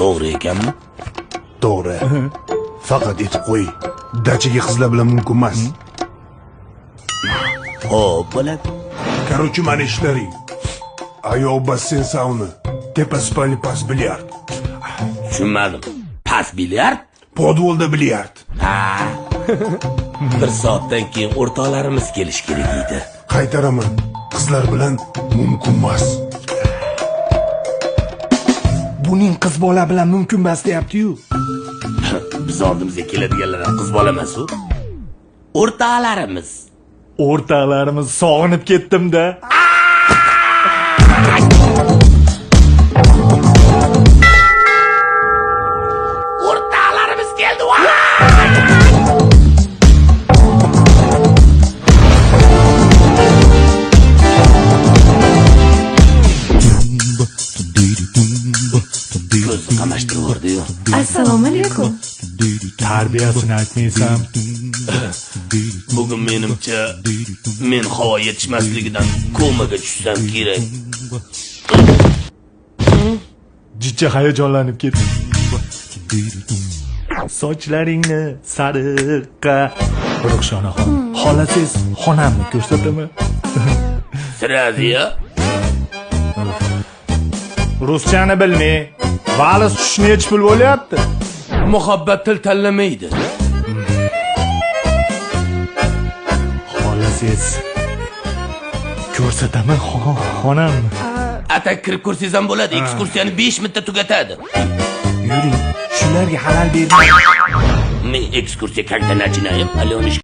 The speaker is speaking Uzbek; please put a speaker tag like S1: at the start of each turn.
S1: To'g'ri ekanmi?
S2: To'g'ri. Faqat aytib qo'y. Dachaga qizlar bilan mumkin emas.
S1: Xo'p, bo'ladi.
S2: Короче, mana ishlaring. Ayoq basseyn sauna, tepa spalni pas bilyard.
S1: Tushunmadim. Pas bilyard?
S2: Podvolda bilyard.
S1: Ha. Bir soatdan keyin o'rtoqlarimiz kelish kerak edi.
S2: Qaytaraman. Qizlar bilan mumkin emas.
S3: Buning qiz bola bilan mumkin emas deyapti-yu.
S1: Biz oldimizga keladiganlar qiz bola emas-u. O'rtoqlarimiz.
S3: O'rtoqlarimiz sog'inib ketdim-da.
S1: O'rtoqlarimiz keldi. Ko'zni qamashtirib-yordi-yu.
S4: Assalomu alaykum.
S3: Tarbiyasini aytmaysam.
S1: Bugun menimcha men havo yetishmasligidan komaga tushsam kerak.
S3: Jicha hayajonlanib ketdim. Sochlaringni sariqqa. Ruxshonaxon, xolasingiz xonamni ko'rsataman.
S1: Siraziya.
S3: Ruschani bilmay, valiz tushni hech pul bo'lyapti.
S1: Muhabbat til tanlamaydi.
S3: Xolasingiz ko'rsataman xonamni.
S1: Atak kirib ko'rsangiz ham bo'ladi. Ekskursiyani 5 minutda tugatadi.
S3: Yuring, shularga halal bermang.
S1: Men ekskursiya когда начинаем, Аленочка.